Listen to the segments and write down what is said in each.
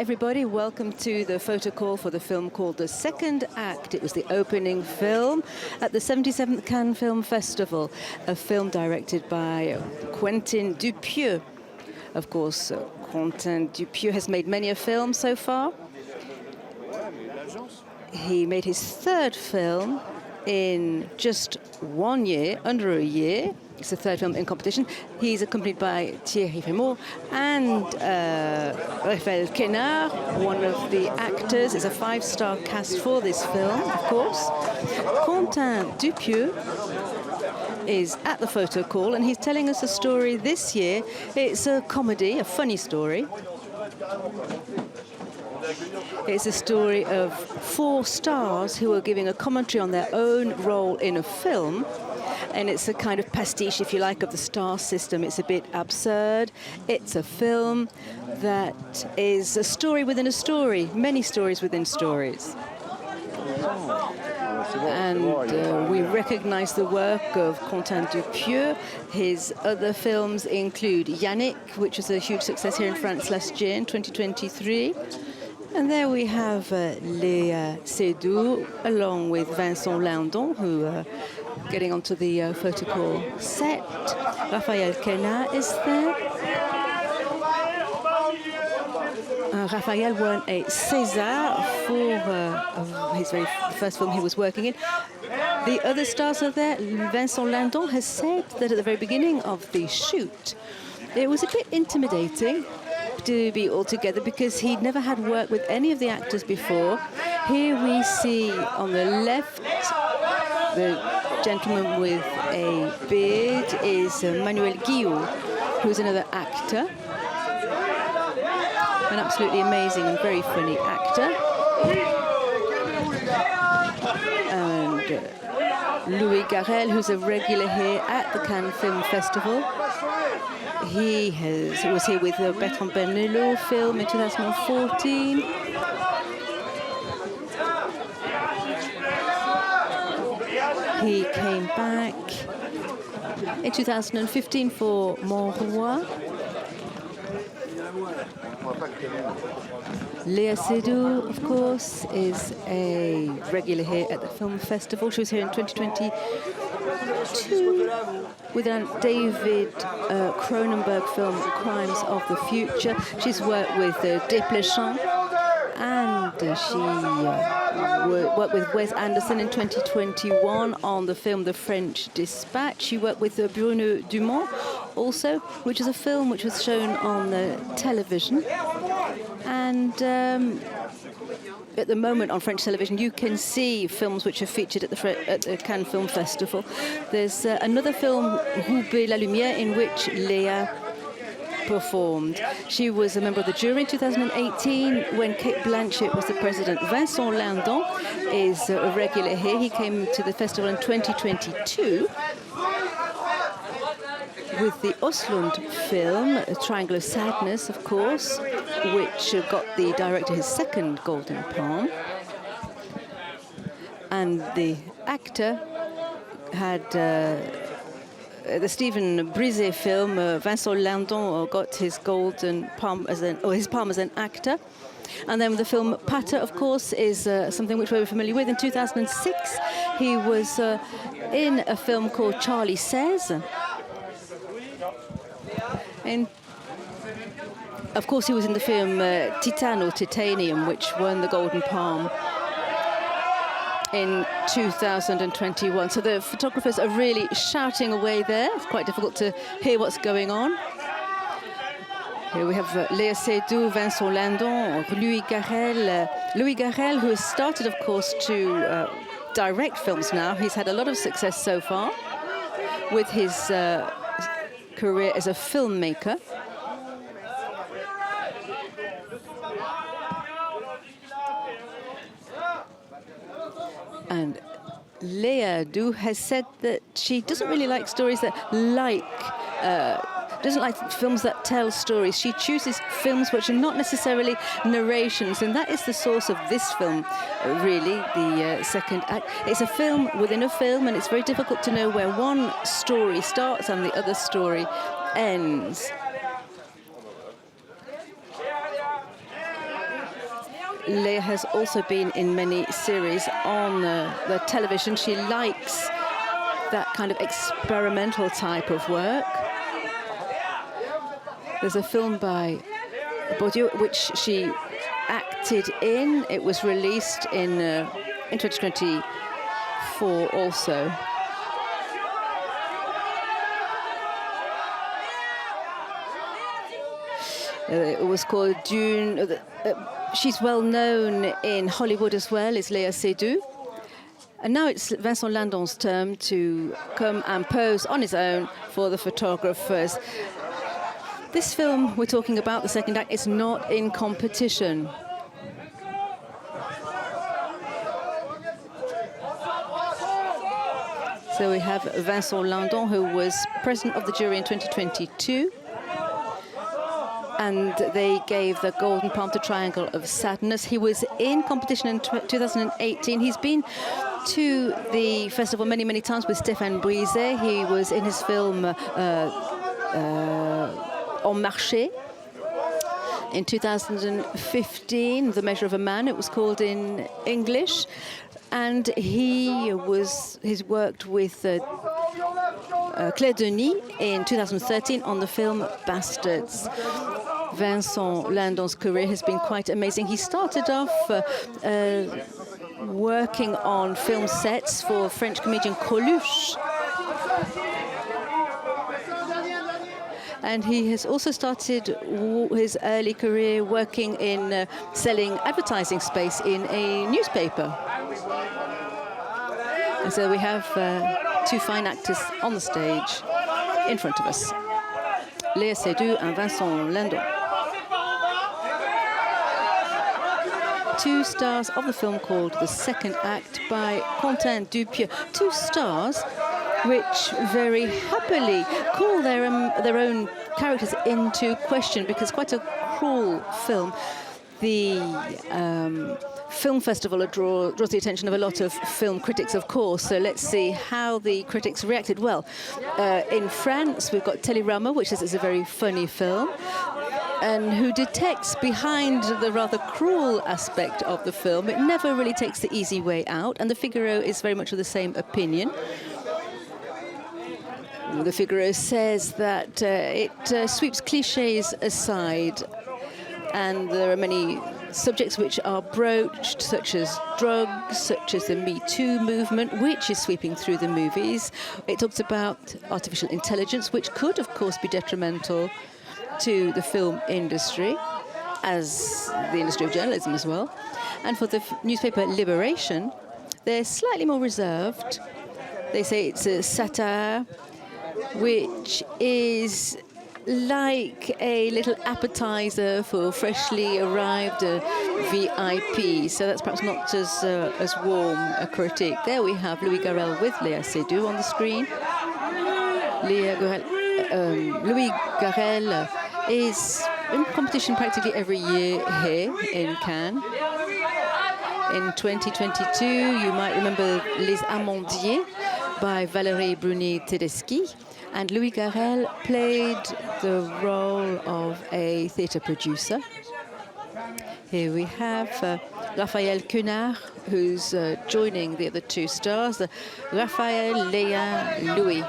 everybody. Welcome to the photo call for the film called The Second Act. It was the opening film at the 77th Cannes Film Festival, a film directed by Quentin Dupieux. Of course, Quentin Dupieux has made many a film so far. He made his third film in just 1 year, under a year. It's the third film in competition. He's accompanied by Thierry Frémaux and Raphaël, Quenard, one of the actors. It's a 5-star cast for this film, of course. Quentin Dupieux is at the photo call, and he's telling us a story this year. It's a comedy, a funny story. It's a story of 4 stars who are giving a commentary on their own role in a film. And it's a kind of pastiche, if you like, of the star system. It's a bit absurd. It's a film that is a story within a story, many stories within stories. And we recognize the work of Quentin Dupieux. His other films include Yannick, which was a huge success here in France last year in 2023. And there we have Léa Seydoux, along with Vincent Lindon, who are getting onto the photo call set. Raphaël Quenard is there. Raphaël won a César for his very first film he was working in. The other stars are there. Vincent Lindon has said that at the very beginning of the shoot, it was a bit intimidating to be all together because he'd never had work with any of the actors before. Here we see on the left the gentleman with a beard is Manuel, who's another actor, an absolutely amazing and very funny actor. And Garrel, who's a regular here at the Cannes Film Festival. He was here with the Bertrand Bernelot film in 2014. He came back in 2015 for Mon Roi. Léa Seydoux, of course, is a regular here at the film festival. She was here in 2022 with a David Cronenberg film, Crimes of the Future. She's worked with Desplechin, and she worked with Wes Anderson in 2021 on the film The French Dispatch. She worked with Bruno Dumont also, which is a film which was shown on the television. And at the moment on French television, you can see films which are featured at the Cannes Film Festival. There's another film, Roubaix la Lumière, in which Léa performed. She was a member of the jury in 2018 when Kate Blanchett was the president. Vincent Lindon is a regular here. He came to the festival in 2022 with the Oslund film, A Triangle of Sadness, of course, which got the director his second Golden Palm. And the actor had the Stephen Brisé film, Vincent Lindon got his Golden Palm his palm as an actor. And then the film Pater, of course, is something which we're familiar with. In 2006, he was in a film called Charlie Says. And of course, he was in the film Titan or Titanium, which won the Golden Palm in 2021. So the photographers are really shouting away there. It's quite difficult to hear what's going on. Here we have Léa Seydoux, Vincent Lindon, Louis Garrel, who has started, of course, to direct films now. He's had a lot of success so far with his career as a filmmaker. And Léa Seydoux has said that she doesn't really like stories that doesn't like films that tell stories. She chooses films which are not necessarily narrations, and that is the source of this film, really, the second act. It's a film within a film, and it's very difficult to know where one story starts and the other story ends. Léa has also been in many series on the television. She likes that kind of experimental type of work. There's a film by Bourdieu which she acted in. It was released in 2024 also. It was called Dune. She's well known in Hollywood as well, is Léa Seydoux. And now it's Vincent Lindon's turn to come and pose on his own for the photographers. This film we're talking about, the second act, is not in competition. So we have Vincent Lindon, who was president of the jury in 2022. And they gave the Golden Palm to Triangle of Sadness. He was in competition in 2018. He's been to the festival many, many times with Stéphane Brisé. He was in his film En Marché in 2015, The Measure of a Man, it was called in English. And he's worked with Claire Denis in 2013 on the film Bastards. Vincent Lindon's career has been quite amazing. He started off working on film sets for French comedian Coluche. And he has also started his early career working in selling advertising space in a newspaper. And so we have two fine actors on the stage in front of us. Léa Seydoux and Vincent Lindon. Two stars of the film called The Second Act by Quentin Dupieux. Two stars which very happily call their own characters into question, because quite a cruel film. The film festival draws the attention of a lot of film critics, of course, so let's see how the critics reacted. Well, in France, we've got Télérama, which says it's a very funny film, and who detects behind the rather cruel aspect of the film, it never really takes the easy way out, and the Figaro is very much of the same opinion. The Figaro says that it sweeps clichés aside, and there are many subjects which are broached, such as drugs, such as the Me Too movement, which is sweeping through the movies. It talks about artificial intelligence, which could, of course, be detrimental to the film industry, as the industry of journalism as well. And for the newspaper Libération, they're slightly more reserved. They say it's a satire, which is like a little appetizer for freshly arrived VIP. So that's perhaps not as warm a critique. There we have Louis Garrel with Léa Seydoux on the screen. Louis Garrel is in competition practically every year here in Cannes. In 2022, you might remember Les Amandiers by Valérie Bruni-Tedeschi. And Louis Garrel played the role of a theatre producer. Here we have Raphaël Quenard, who's joining the other two stars, Raphaël, Léa, Louis.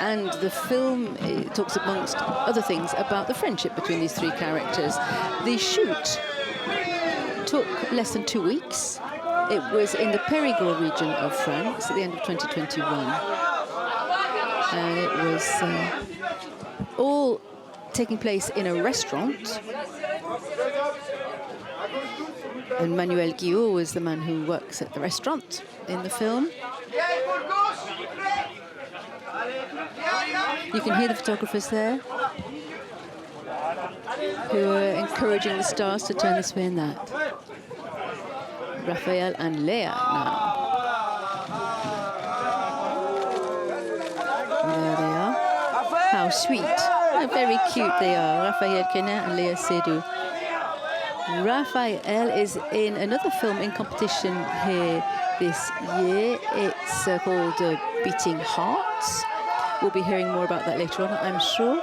And the film talks, amongst other things, about the friendship between these three characters. The shoot took less than 2 weeks. It was in the Périgord region of France at the end of 2021. And it was all taking place in a restaurant. And Manuel, Guillot was the man who works at the restaurant in the film. You can hear the photographers there who are encouraging the stars to turn this way and that. Raphaël and Léa now. There they are. How sweet. How very cute they are. Raphaël Quenard and Léa Seydoux. Raphaël is in another film in competition here this year. It's called Beating Hearts. We'll be hearing more about that later on, I'm sure.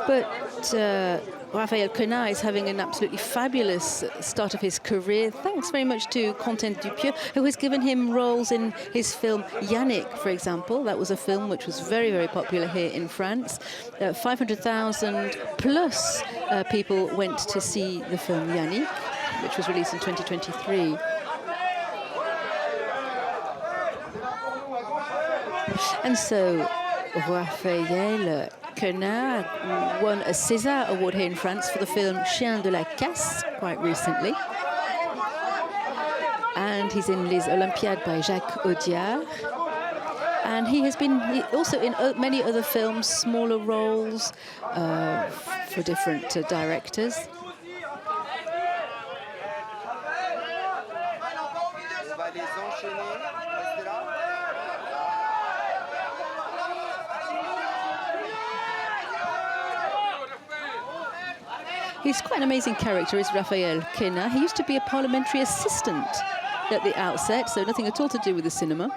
But Raphaël Quenard is having an absolutely fabulous start of his career. Thanks very much to Quentin Dupieux, who has given him roles in his film Yannick, for example. That was a film which was very, very popular here in France. 500,000 plus people went to see the film Yannick, which was released in 2023. And so Raphaël Quenard won a César Award here in France for the film Chien de la Casse quite recently. And he's in Les Olympiades by Jacques Audiard. And he has been also in many other films, smaller roles for different directors. He's quite an amazing character, is Raphaël Quenard. He used to be a parliamentary assistant at the outset, so nothing at all to do with the cinema.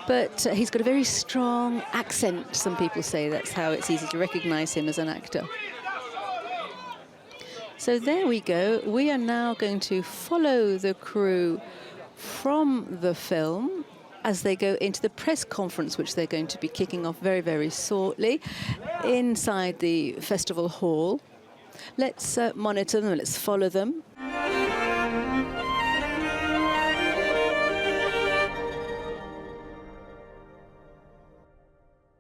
But he's got a very strong accent, some people say. That's how it's easy to recognize him as an actor. So there we go. We are now going to follow the crew from the film as they go into the press conference, which they're going to be kicking off very, very shortly inside the festival hall. Let's monitor them, let's follow them